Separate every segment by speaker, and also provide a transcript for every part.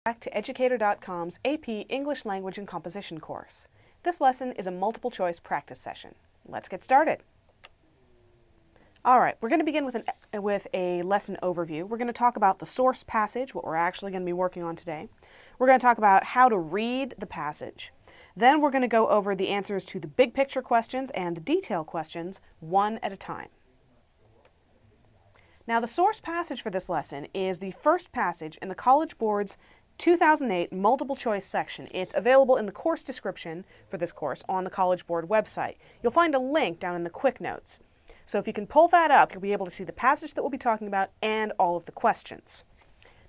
Speaker 1: Back to Educator.com's AP English Language and Composition course. This lesson is a multiple choice practice session. Let's get started. All right, we're going to begin with a lesson overview. We're going to talk about the source passage, what we're actually going to be working on today. We're going to talk about how to read the passage. Then we're going to go over the answers to the big picture questions and the detail questions one at a time. Now, the source passage for this lesson is the first passage in the College Board's 2008 multiple choice section. It's available in the course description for this course on the College Board website. You'll find a link down in the quick notes. So if you can pull that up, you'll be able to see the passage that we'll be talking about and all of the questions.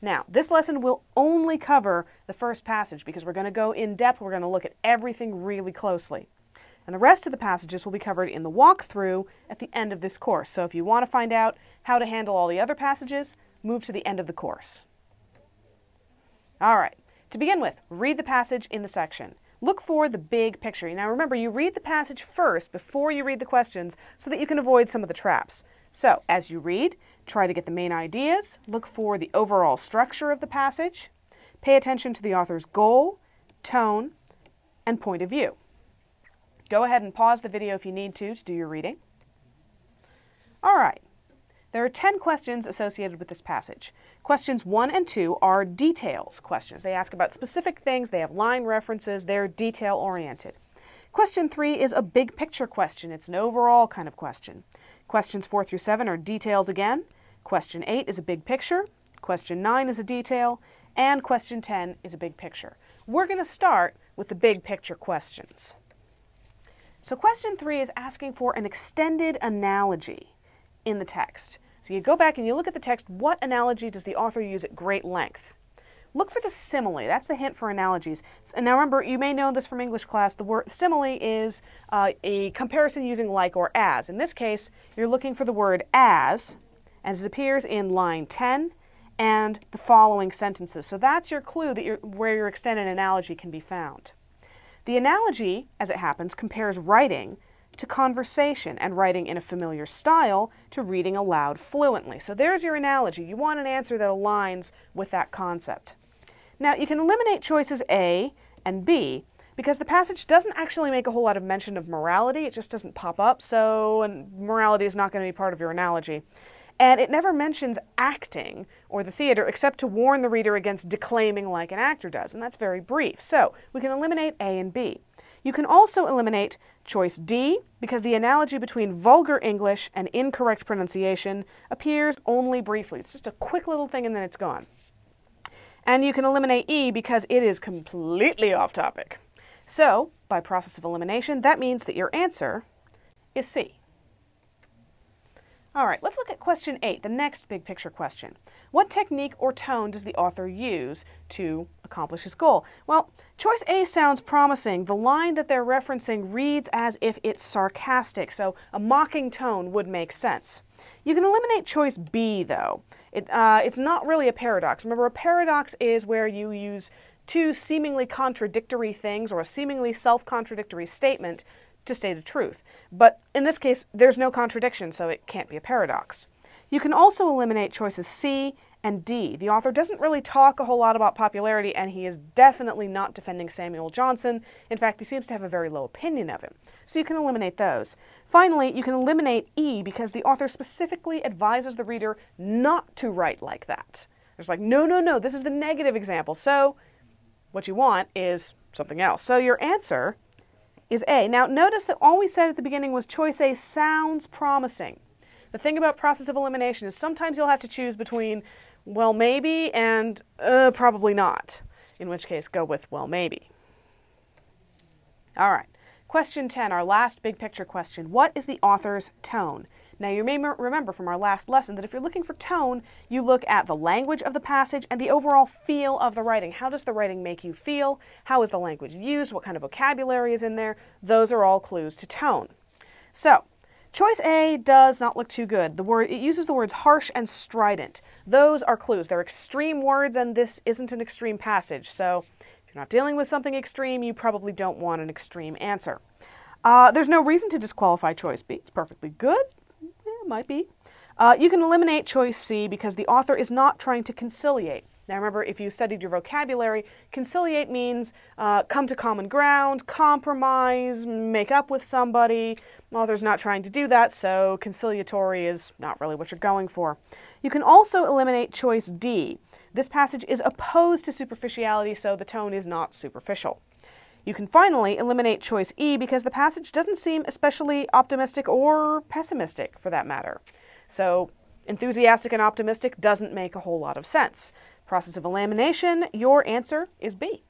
Speaker 1: Now, this lesson will only cover the first passage because we're going to go in depth. We're going to look at everything really closely. And the rest of the passages will be covered in the walkthrough at the end of this course. So if you want to find out how to handle all the other passages, move to the end of the course. All right, to begin with, read the passage in the section. Look for the big picture. Now remember, you read the passage first before you read the questions so that you can avoid some of the traps. So as you read, try to get the main ideas, look for the overall structure of the passage, pay attention to the author's goal, tone, and point of view. Go ahead and pause the video if you need to do your reading. All right. There are 10 questions associated with this passage. Questions 1 and 2 are details questions. They ask about specific things, they have line references, they're detail-oriented. Question 3 is a big picture question. It's an overall kind of question. Questions 4 through 7 are details again. Question 8 is a big picture. Question 9 is a detail. And question 10 is a big picture. We're going to start with the big picture questions. So question 3 is asking for an extended analogy in the text. So you go back and you look at the text, what analogy does the author use at great length? Look for the simile. That's the hint for analogies. And now remember, you may know this from English class, the word simile is a comparison using like or as. In this case, you're looking for the word as it appears in line 10 and the following sentences. So that's your clue that where your extended analogy can be found. The analogy, as it happens, compares writing to conversation and writing in a familiar style to reading aloud fluently. So there's your analogy. You want an answer that aligns with that concept. Now you can eliminate choices A and B because the passage doesn't actually make a whole lot of mention of morality. It just doesn't pop up, so morality is not going to be part of your analogy. And it never mentions acting or the theater except to warn the reader against declaiming like an actor does, and that's very brief. So we can eliminate A and B. You can also eliminate choice D because the analogy between vulgar English and incorrect pronunciation appears only briefly. It's just a quick little thing and then it's gone. And you can eliminate E because it is completely off topic. So, by process of elimination, that means that your answer is C. All right, let's look at question 8, the next big picture question. What technique or tone does the author use to accomplish his goal? Well, choice A sounds promising. The line that they're referencing reads as if it's sarcastic, so a mocking tone would make sense. You can eliminate choice B, though. It's not really a paradox. Remember, a paradox is where you use two seemingly contradictory things or a seemingly self-contradictory statement to state a truth. But in this case, there's no contradiction, so it can't be a paradox. You can also eliminate choices C and D. The author doesn't really talk a whole lot about popularity, and he is definitely not defending Samuel Johnson. In fact, he seems to have a very low opinion of him. So you can eliminate those. Finally, you can eliminate E because the author specifically advises the reader not to write like that. There's like, no, this is the negative example. So what you want is something else. So your answer is A. Now notice that all we said at the beginning was choice A sounds promising. The thing about process of elimination is sometimes you'll have to choose between well maybe and probably not, in which case go with well maybe. All right, question 10, our last big picture question. What is the author's tone? Now you may remember from our last lesson that if you're looking for tone, you look at the language of the passage and the overall feel of the writing. How does the writing make you feel? How is the language used? What kind of vocabulary is in there? Those are all clues to tone. So, choice A does not look too good. It uses the words harsh and strident. Those are clues. They're extreme words, and this isn't an extreme passage. So, if you're not dealing with something extreme, you probably don't want an extreme answer. There's no reason to disqualify choice B. It's perfectly good. Might be. You can eliminate choice C because the author is not trying to conciliate. Now remember, if you studied your vocabulary, conciliate means come to common ground, compromise, make up with somebody. Author's not trying to do that, so conciliatory is not really what you're going for. You can also eliminate choice D. This passage is opposed to superficiality, so the tone is not superficial. You can finally eliminate choice E because the passage doesn't seem especially optimistic or pessimistic, for that matter. So enthusiastic and optimistic doesn't make a whole lot of sense. Process of elimination, your answer is B.